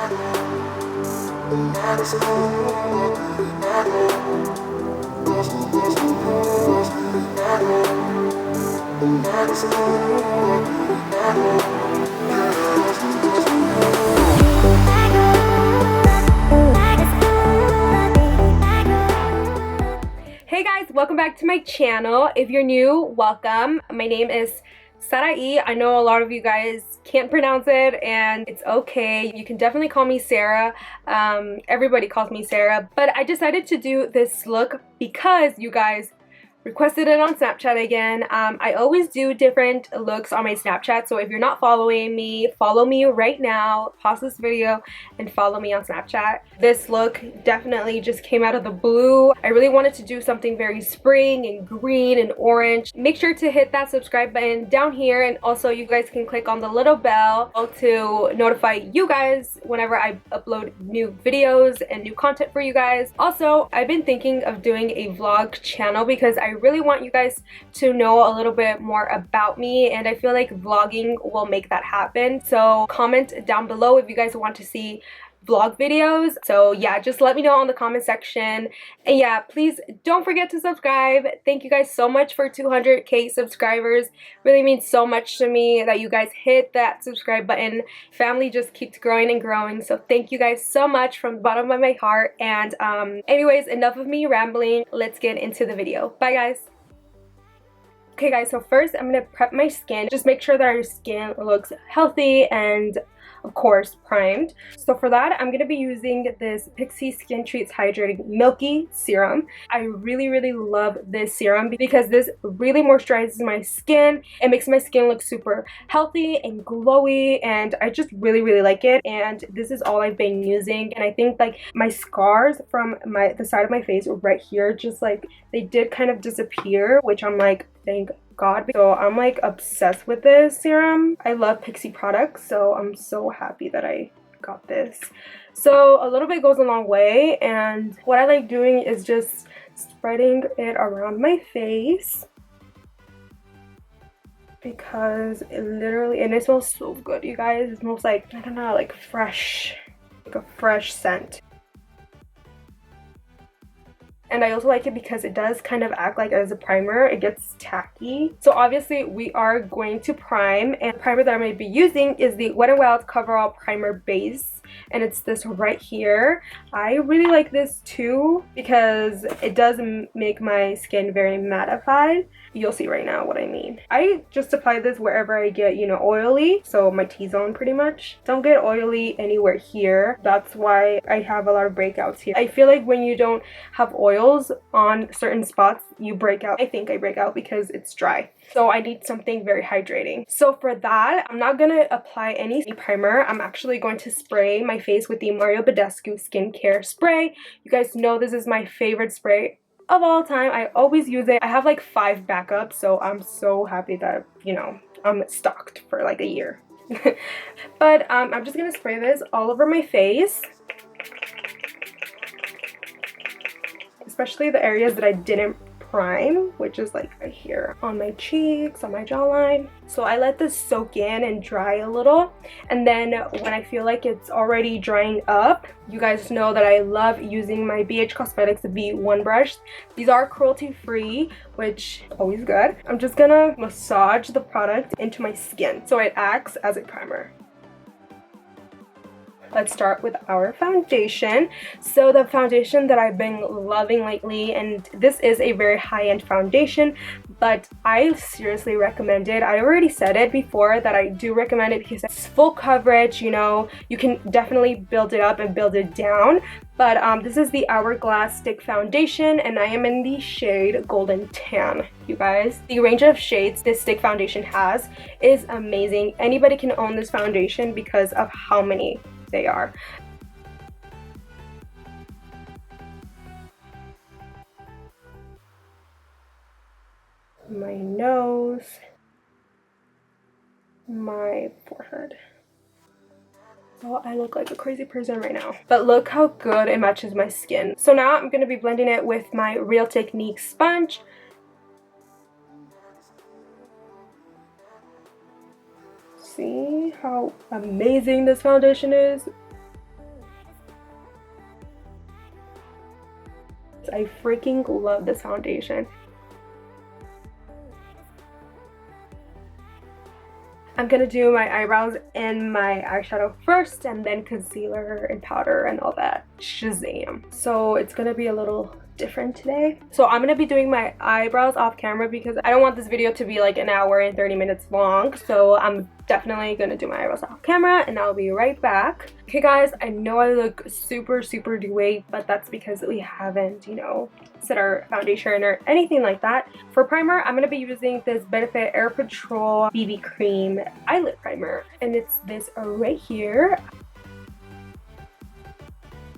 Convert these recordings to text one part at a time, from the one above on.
Hey guys, welcome back to my channel. If you're new, welcome. My name is Sarahiiy. I know a lot of you guys can't pronounce it, and it's okay. You can definitely call me Sarah. Everybody calls me Sarah, but I decided to do this look because you guys requested it on Snapchat again. I always do different looks on my Snapchat, so if you're not following me, follow me right now. Pause this video and follow me on Snapchat. This look definitely just came out of the blue. I really wanted to do something very spring and green and orange. Make sure to hit that subscribe button down here, and also you guys can click on the little bell to notify you guys whenever I upload new videos and new content for you guys. Also, I've been thinking of doing a vlog channel because I really want you guys to know a little bit more about me, and I feel like vlogging will make that happen. So comment down below if you guys want to see vlog videos. So yeah, just let me know on the comment section, and yeah, please don't forget to subscribe. Thank you guys so much for 200k subscribers. Really means so much to me that you guys hit that subscribe button. Family just keeps growing and growing, so thank you guys so much from the bottom of my heart. And anyways, enough of me rambling. Let's get into the video. Bye guys. Okay guys, so first I'm gonna prep my skin. Just make sure that our skin looks healthy and of course primed. So for that, I'm gonna be using this Pixi Skin Treats Hydrating Milky Serum. I really love this serum because this really moisturizes my skin. It makes my skin look super healthy and glowy, and I just really like it. And this is all I've been using, and I think like my scars from the side of my face right here, just like they did kind of disappear, which I'm like, thank God. So I'm like obsessed with this serum. I love Pixi products, so I'm so happy that I got this. So a little bit goes a long way, and what I like doing is just spreading it around my face because it literally, and it smells so good, you guys. It smells like, I don't know, like fresh, like a fresh scent. And I also like it because it does kind of act like as a primer. It gets tacky. So obviously we are going to prime, and the primer that I'm going to be using is the Wet n Wild Coverall Primer Base, and it's this right here. I really like this too because it does make my skin very mattified. You'll see right now what I mean. I just apply this wherever I get, you know, oily, so my T-zone pretty much. Don't get oily anywhere here. That's why I have a lot of breakouts here. I feel like when you don't have oils on certain spots, you break out. I think I break out because it's dry. So I need something very hydrating. So for that, I'm not gonna apply any primer. I'm actually going to spray my face with the Mario Badescu skincare spray. You guys know this is my favorite spray of all time. I always use it. I have like 5 backups, so I'm so happy that, you know, I'm stocked for like a year. But I'm just gonna spray this all over my face, especially the areas that I didn't prime, which is like right here on my cheeks, on my jawline. So I let this soak in and dry a little, and then when I feel like it's already drying up, you guys know that I love using my BH Cosmetics V1 brush. These are cruelty free, which is always good. I'm just gonna massage the product into my skin so it acts as a primer. Let's start with our foundation. So the foundation that I've been loving lately, and this is a very high-end foundation, but I seriously recommend it. I already said it before that I do recommend it because it's full coverage, you know, you can definitely build it up and build it down. But this is the Hourglass Stick Foundation, and I am in the shade Golden Tan, you guys. The range of shades this stick foundation has is amazing. Anybody can own this foundation because of how many they are. My nose, my forehead. Oh, I look like a crazy person right now. But look how good it matches my skin. So now I'm going to be blending it with my Real Technique sponge. See how amazing this foundation is? I freaking love this foundation. I'm gonna do my eyebrows and my eyeshadow first, and then concealer and powder and all that shazam. So it's gonna be a little different today. So I'm gonna be doing my eyebrows off camera because I don't want this video to be like an hour and 30 minutes long. So I'm definitely gonna do my eyebrows off camera, and I'll be right back. Okay guys, I know I look super dewy, but that's because we haven't, you know, set our foundation or anything like that. For primer, I'm gonna be using this Benefit Air Patrol BB Cream eyelid primer, and it's this right here.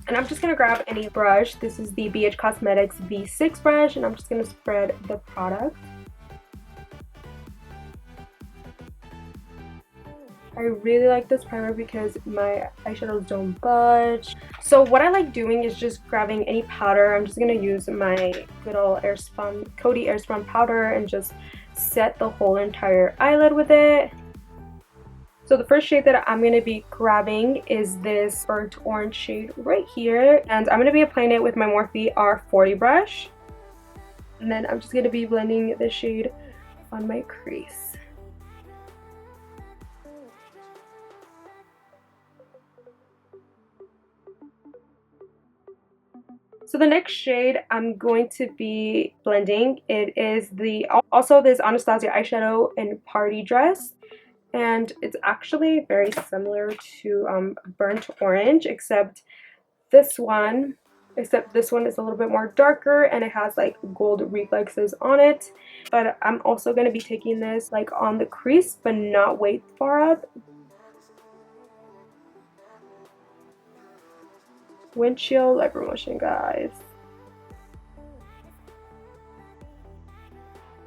And I'm just gonna grab any brush. This is the BH Cosmetics V6 brush, and I'm just gonna spread the product. I really like this primer because my eyeshadows don't budge. So what I like doing is just grabbing any powder. I'm just gonna use my good old Coty Airspun powder and just set the whole entire eyelid with it. So the first shade that I'm going to be grabbing is this burnt orange shade right here. And I'm going to be applying it with my Morphe R40 brush. And then I'm just going to be blending the shade on my crease. So the next shade I'm going to be blending, it is also this Anastasia eyeshadow in Party Dress. And it's actually very similar to burnt orange, except this one is a little bit more darker and it has like gold reflexes on it. But I'm also going to be taking this like on the crease, but not way far up. Windshield lever motion, guys.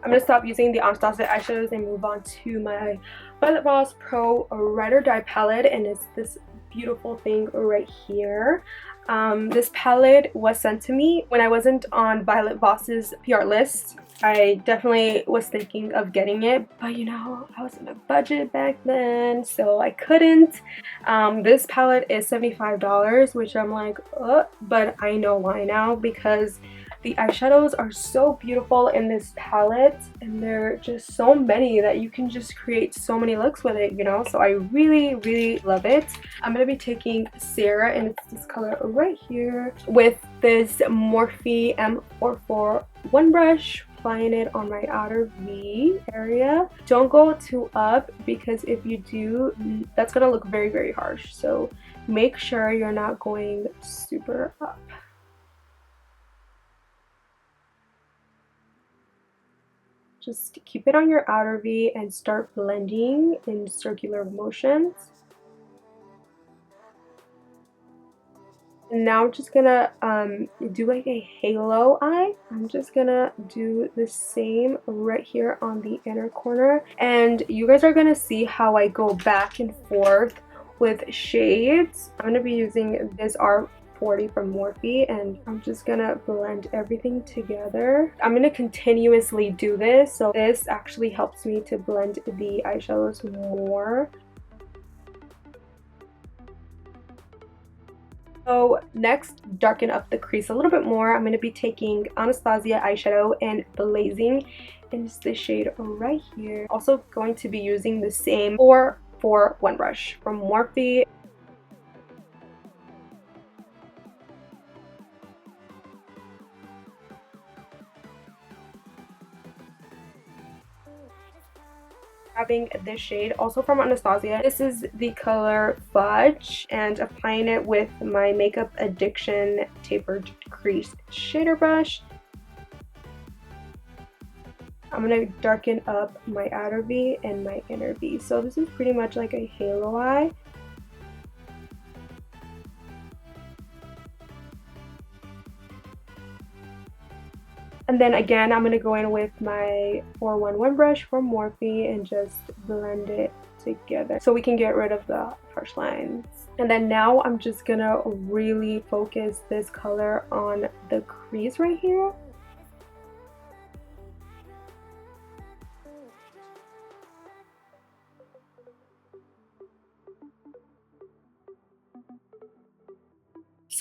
I'm going to stop using the Anastasia eyeshadows and move on to my Violet Voss Pro Ride or Die palette, and it's this beautiful thing right here. This palette was sent to me when I wasn't on Violet Voss's PR list. I definitely was thinking of getting it, but you know, I was on a budget back then, so I couldn't. This palette is $75, which I'm like, but I know why now, because the eyeshadows are so beautiful in this palette, and there are just so many that you can just create so many looks with it, you know. So I really love it. I'm gonna be taking Sarah, and it's this color right here, with this Morphe M441 brush, applying it on my outer V area. Don't go too up, because if you do, that's gonna look very harsh. So make sure you're not going super up. Just keep it on your outer V and start blending in circular motions. And now I'm just gonna do like a halo eye. I'm just gonna do the same right here on the inner corner. And you guys are gonna see how I go back and forth with shades. I'm gonna be using this R40 from Morphe, and I'm just gonna blend everything together. I'm gonna continuously do this, so this actually helps me to blend the eyeshadows more. So next, darken up the crease a little bit more. I'm going to be taking Anastasia eyeshadow and Blazing in the shade right here. Also going to be using the same 441 brush from Morphe. Grabbing this shade also from Anastasia. This is the color Fudge, and applying it with my Makeup Addiction Tapered Crease shader brush. I'm going to darken up my outer V and my inner V. So this is pretty much like a halo eye. And then again, I'm going to go in with my 411 brush from Morphe and just blend it together so we can get rid of the harsh lines. And then now I'm just going to really focus this color on the crease right here.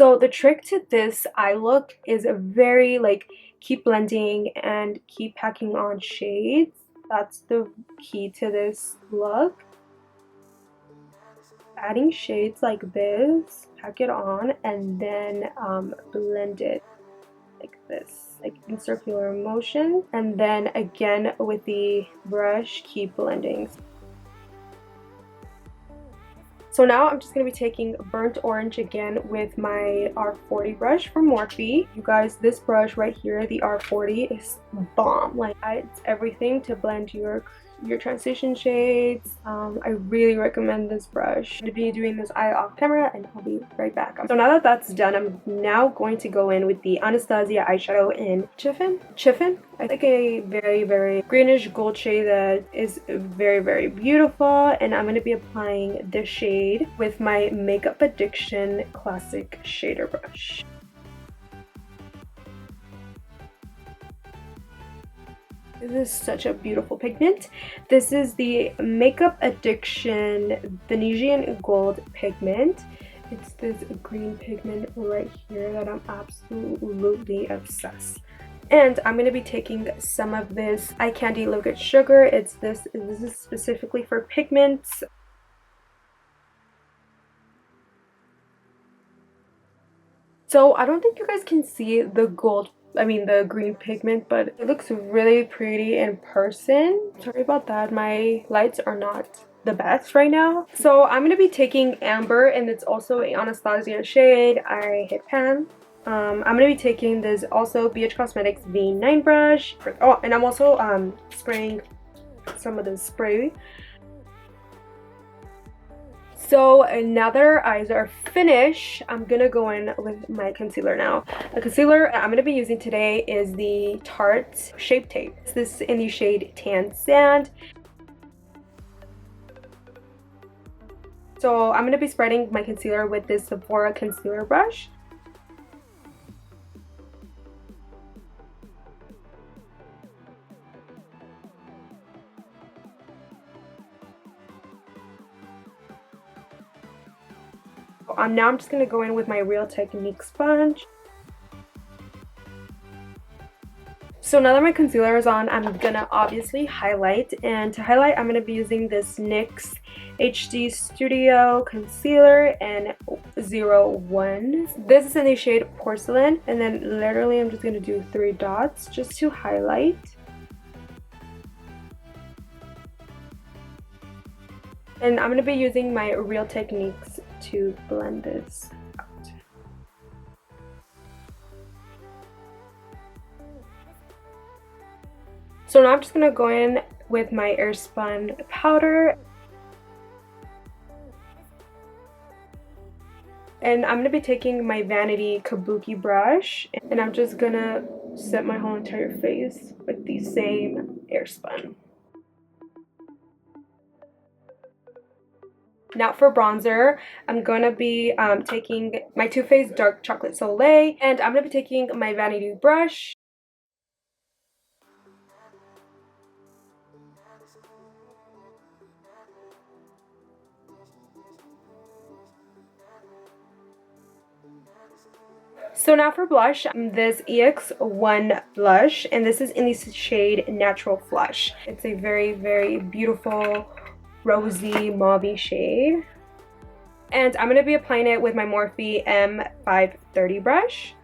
So the trick to this eye look is a very like keep blending and keep packing on shades. That's the key to this look. Adding shades like this, pack it on, and then blend it like this, like in circular motion, and then again with the brush keep blending. So now I'm just going to be taking burnt orange again with my R40 brush from Morphe. You guys, this brush right here, the R40, is bomb. Like, it's everything to blend your transition shades. I really recommend this brush. I'm going to be doing this eye off camera and I'll be right back. So now that that's done, I'm now going to go in with the Anastasia eyeshadow in Chiffon. I think a very, very greenish gold shade that is very, very beautiful. And I'm going to be applying this shade with my Makeup Addiction Classic Shader Brush. This is such a beautiful pigment. This is the Makeup Addiction Venetian Gold pigment. It's this green pigment right here that I'm absolutely obsessed. And I'm going to be taking some of this eye candy liquid sugar. This is specifically for pigments. So I don't think you guys can see the the green pigment, but it looks really pretty in person. Sorry about that, my lights are not the best right now. So I'm going to be taking amber, and it's also an Anastasia shade. I hit pan. I'm going to be taking this also BH Cosmetics V9 brush. Oh, and I'm also spraying some of the spray. So now that our eyes are finished, I'm gonna go in with my concealer now. The concealer I'm gonna be using today is the Tarte Shape Tape. This is in the shade Tan Sand. So I'm gonna be spreading my concealer with this Sephora concealer brush. Now I'm just going to go in with my Real Technique sponge. So now that my concealer is on, I'm going to obviously highlight. And to highlight, I'm going to be using this NYX HD Studio Concealer in 01. This is in the shade Porcelain. And then literally I'm just going to do 3 dots just to highlight. And I'm going to be using my Real Techniques to blend this out. So now I'm just going to go in with my Airspun powder. And I'm going to be taking my Vanity Kabuki brush. And I'm just going to set my whole entire face with the same Airspun. Now for bronzer, I'm going to be taking my Too Faced Dark Chocolate Soleil, and I'm going to be taking my Vanity brush. So now for blush, this EX1 blush, and this is in the shade Natural Flush. It's a very, very beautiful rosy mauve shade, and I'm going to be applying it with my Morphe M530 brush.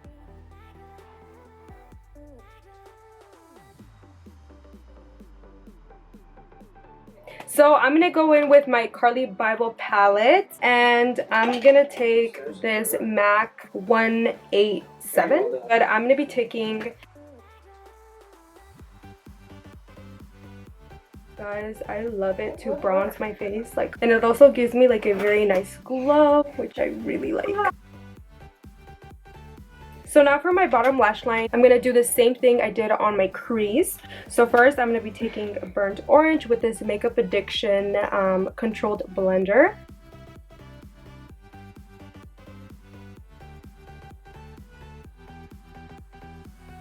So I'm going to go in with my Carly Bible palette, and I'm going to take this MAC 187, but I'm going to be taking... Guys, I love it to bronze my face, and it also gives me like a very nice glow, which I really like. So now for my bottom lash line, I'm going to do the same thing I did on my crease. So first I'm going to be taking burnt orange with this Makeup Addiction controlled blender.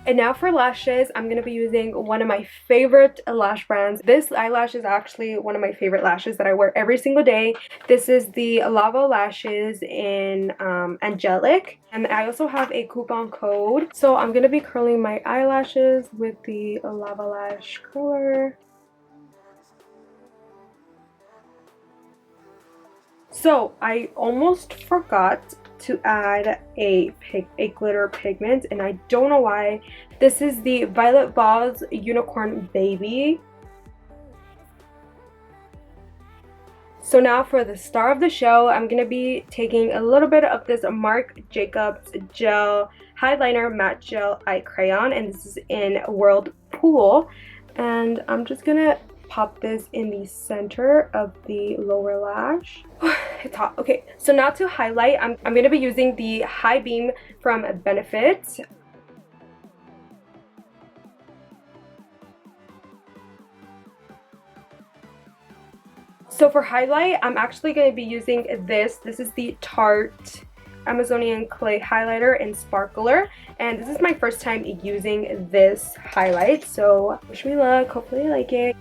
And now for lashes, I'm going to be using one of my favorite lash brands. This eyelash is actually one of my favorite lashes that I wear every single day. This is the Lavaa lashes in Angelic. And I also have a coupon code. So I'm going to be curling my eyelashes with the Lavaa lash curler. So I almost forgot to add a glitter pigment, and I don't know why. This is the Violet Voss Unicorn Baby. So now for the star of the show, I'm going to be taking a little bit of this Marc Jacobs Gel Highliner Matte Gel Eye Crayon, and this is in Whirlpool. And I'm just going to pop this in the center of the lower lash. It's hot. Okay, so now to highlight, I'm going to be using the High Beam from Benefit. So for highlight, I'm actually going to be using this. This is the Tarte Amazonian Clay Highlighter in Sparkler. And this is my first time using this highlight. So wish me luck. Hopefully you like it.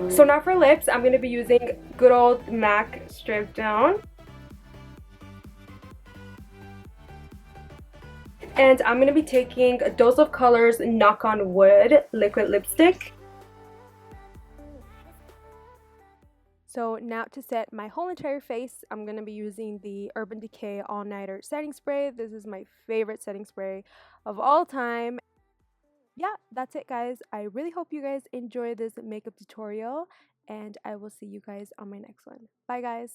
So now for lips, I'm going to be using good old MAC Strip Down. And I'm going to be taking a Dose of Colors Knock on Wood liquid lipstick. So now to set my whole entire face, I'm going to be using the Urban Decay All Nighter setting spray. This is my favorite setting spray of all time. Yeah, that's it guys. I really hope you guys enjoy this makeup tutorial, and I will see you guys on my next one. Bye guys.